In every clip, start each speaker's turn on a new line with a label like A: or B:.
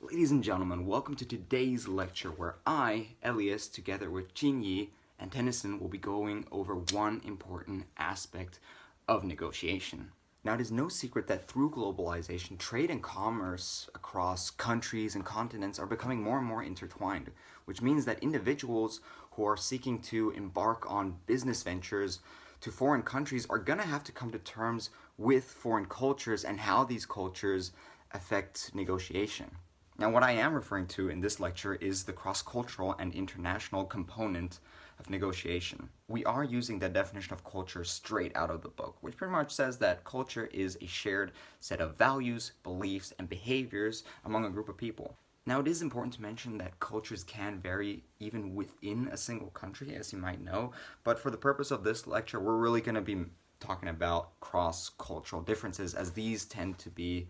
A: Ladies and gentlemen, welcome to today's lecture where I, Elias, together with Jinyi and Tennyson will be going over one important aspect of negotiation. Now, it is no secret that through globalization, trade and commerce across countries and continents are becoming more and more intertwined, which means that individuals who are seeking to embark on business ventures to foreign countries are going to have to come to terms with foreign cultures and how these cultures affect negotiation. Now, what I am referring to in this lecture is the cross-cultural and international component of negotiation. We are using the definition of culture straight out of the book, which pretty much says that culture is a shared set of values, beliefs, and behaviors among a group of people. Now, it is important to mention that cultures can vary even within a single country, as you might know, but for the purpose of this lecture, we're really going to be talking about cross-cultural differences, as these tend to be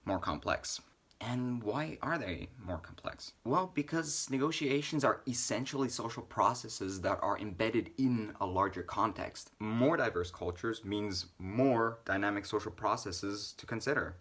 A: more complex. And why are they more complex? Well, because negotiations are essentially social processes that are embedded in a larger context. More diverse cultures means more dynamic social processes to consider.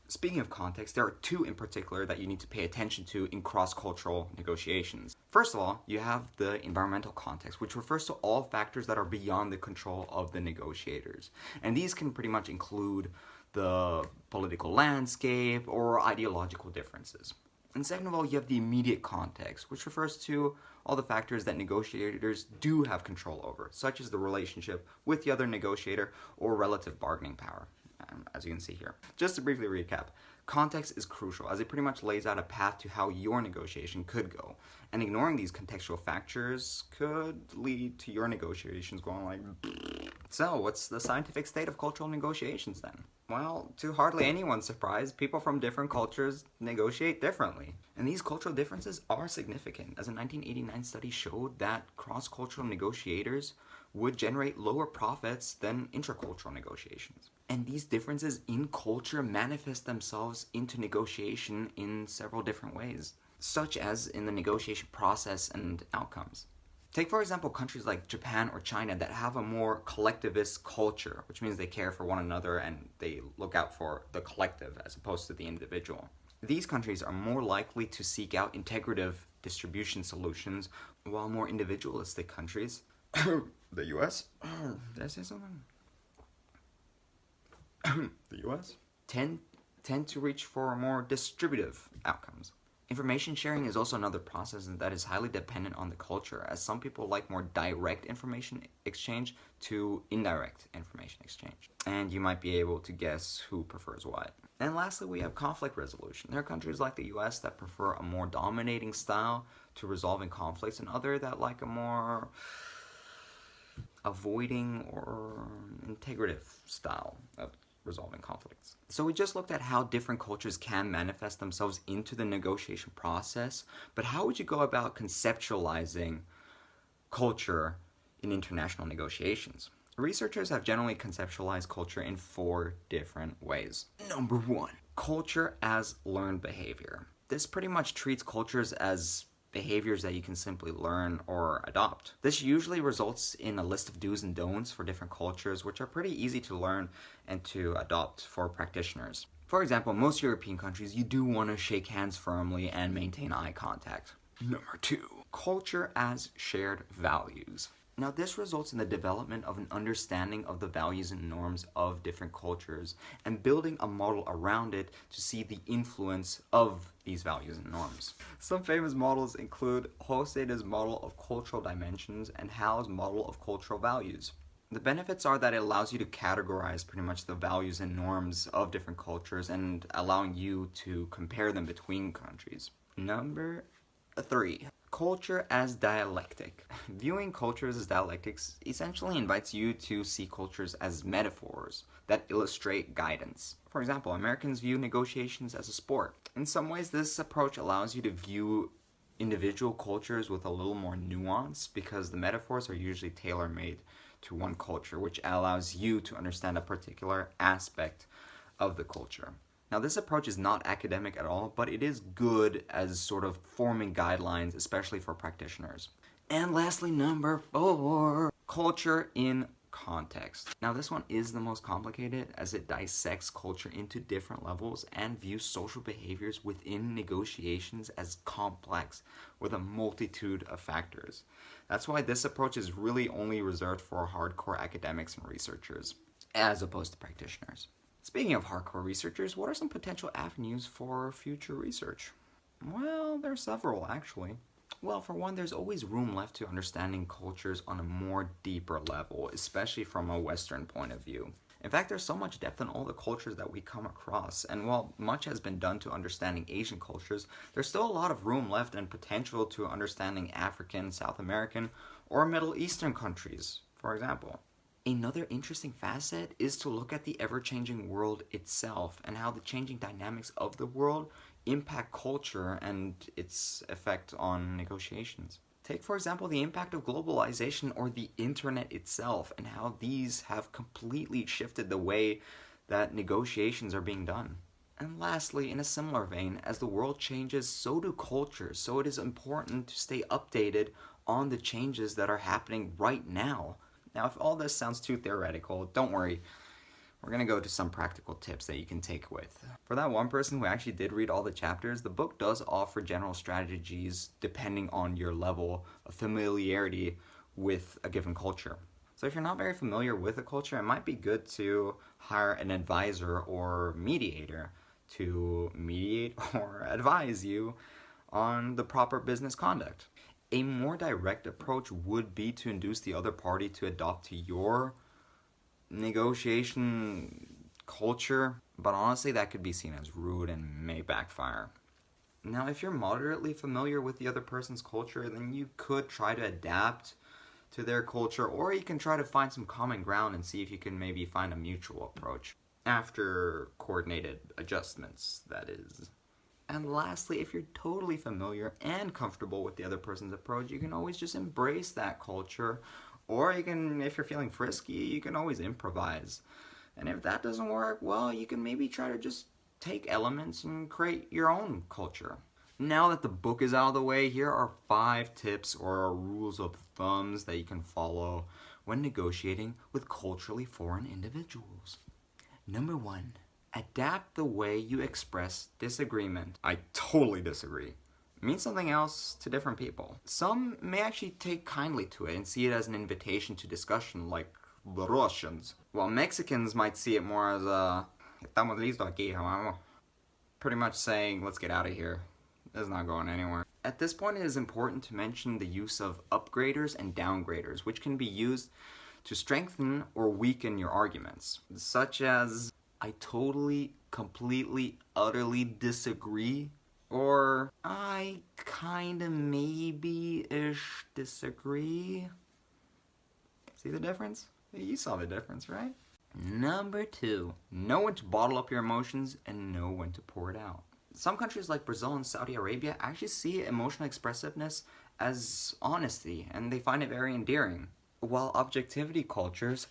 A: Speaking of context, there are two in particular that you need to pay attention to in cross-cultural negotiations. First of all, you have the environmental context, which refers to all factors that are beyond the control of the negotiators. And these can pretty much include the political landscape or ideological differences. And second of all, you have the immediate context, which refers to all the factors that negotiators do have control over, such as the relationship with the other negotiator or relative bargaining power, as you can see here. Just to briefly recap, context is crucial as it pretty much lays out a path to how your negotiation could go. And ignoring these contextual factors could lead to your negotiations going like... So, what's the scientific state of cultural negotiations then? Well, to hardly anyone's surprise, people from different cultures negotiate differently. And these cultural differences are significant, as a 1989 study showed that cross-cultural negotiators would generate lower profits than intracultural negotiations. And these differences in culture manifest themselves into negotiation in several different ways, such as in the negotiation process and outcomes. Take, for example, countries like Japan or China that have a more collectivist culture, which means they care for one another and they look out for the collective as opposed to the individual. These countries are more likely to seek out integrative distribution solutions, while more individualistic countries, the US, did I say something? The US tend to reach for more distributive outcomes. Information sharing is also another process that is highly dependent on the culture, as some people like more direct information exchange to indirect information exchange. And you might be able to guess who prefers what. And lastly, we have conflict resolution. There are countries like the US that prefer a more dominating style to resolving conflicts, and others that like a more avoiding or integrative style of resolving conflicts. So we just looked at how different cultures can manifest themselves into the negotiation process, but how would you go about conceptualizing culture in international negotiations? Researchers have generally conceptualized culture in 4 different ways. Number 1, culture as learned behavior. This pretty much treats cultures as behaviors that you can simply learn or adopt. This usually results in a list of do's and don'ts for different cultures, which are pretty easy to learn and to adopt for practitioners. For example, in most European countries, you do want to shake hands firmly and maintain eye contact. Number 2, culture as shared values. Now, this results in the development of an understanding of the values and norms of different cultures and building a model around it to see the influence of these values and norms. Some famous models include Hoseda's model of cultural dimensions and Hal's model of cultural values. The benefits are that it allows you to categorize pretty much the values and norms of different cultures and allowing you to compare them between countries. Number 3. Culture as dialectic. Viewing cultures as dialectics essentially invites you to see cultures as metaphors that illustrate guidance. For example, Americans view negotiations as a sport. In some ways, this approach allows you to view individual cultures with a little more nuance because the metaphors are usually tailor-made to one culture, which allows you to understand a particular aspect of the culture. Now, this approach is not academic at all, but it is good as sort of forming guidelines, especially for practitioners. And lastly, number 4, culture in context. Now this one is the most complicated as it dissects culture into different levels and views social behaviors within negotiations as complex with a multitude of factors. That's why this approach is really only reserved for hardcore academics and researchers, as opposed to practitioners. Speaking of hardcore researchers, what are some potential avenues for future research? Well, there are several, actually. Well, for one, there's always room left to understanding cultures on a more deeper level, especially from a Western point of view. In fact, there's so much depth in all the cultures that we come across, and while much has been done to understanding Asian cultures, there's still a lot of room left and potential to understanding African, South American, or Middle Eastern countries, for example. Another interesting facet is to look at the ever-changing world itself and how the changing dynamics of the world impact culture and its effect on negotiations. Take, for example, the impact of globalization or the internet itself and how these have completely shifted the way that negotiations are being done. And lastly, in a similar vein, as the world changes, so do cultures, so it is important to stay updated on the changes that are happening right now. Now, if all this sounds too theoretical, don't worry. We're going to go to some practical tips that you can take with. For that one person who actually did read all the chapters, the book does offer general strategies depending on your level of familiarity with a given culture. So if you're not very familiar with a culture, it might be good to hire an advisor or mediator to mediate or advise you on the proper business conduct. A more direct approach would be to induce the other party to adopt to your negotiation culture, but honestly that could be seen as rude and may backfire. Now, if you're moderately familiar with the other person's culture, then you could try to adapt to their culture, or you can try to find some common ground and see if you can maybe find a mutual approach after coordinated adjustments, that is. And lastly, if you're totally familiar and comfortable with the other person's approach, you can always just embrace that culture. Or you can, if you're feeling frisky, you can always improvise. And if that doesn't work, well, you can maybe try to just take elements and create your own culture. Now that the book is out of the way, here are 5 tips or rules of thumbs that you can follow when negotiating with culturally foreign individuals. Number 1. Adapt the way you express disagreement. I totally disagree. It means something else to different people. Some may actually take kindly to it and see it as an invitation to discussion, like the Russians, while Mexicans might see it more as a "estamos listos aquí, hermano." Pretty much saying, let's get out of here. It's not going anywhere. At this point, it is important to mention the use of upgraders and downgraders, which can be used to strengthen or weaken your arguments, such as "I totally, completely, utterly disagree," or "I kinda maybe-ish disagree." See the difference? You saw the difference, right? Number 2, know when to bottle up your emotions and know when to pour it out. Some countries like Brazil and Saudi Arabia actually see emotional expressiveness as honesty, and they find it very endearing. While objectivity cultures,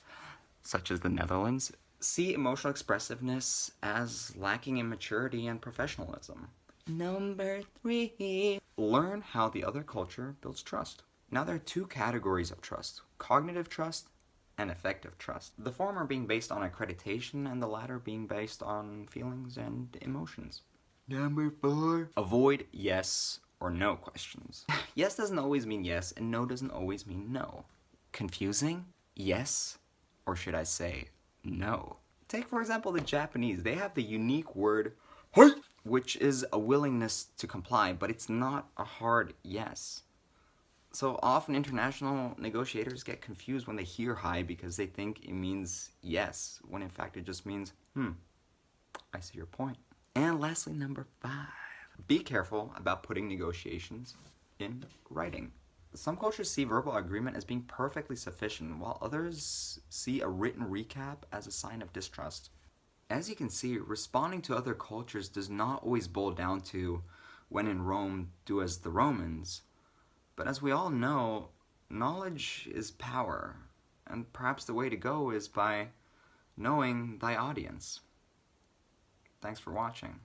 A: such as the Netherlands, see emotional expressiveness as lacking in maturity and professionalism. Number 3, learn how the other culture builds trust. Now there are 2 categories of trust: cognitive trust and effective trust. The former being based on accreditation and the latter being based on feelings and emotions. Number 4, avoid yes or no questions. Yes doesn't always mean yes and no doesn't always mean no. Confusing? Yes, or should I say no? Take, for example, the Japanese. They have the unique word "hai," which is a willingness to comply, but it's not a hard yes. So often international negotiators get confused when they hear "hai" because they think it means yes, when in fact it just means, I see your point. And lastly, number 5, be careful about putting negotiations in writing. Some cultures see verbal agreement as being perfectly sufficient, while others see a written recap as a sign of distrust. As you can see, responding to other cultures does not always boil down to, when in Rome, do as the Romans. But as we all know, knowledge is power, and perhaps the way to go is by knowing thy audience. Thanks for watching.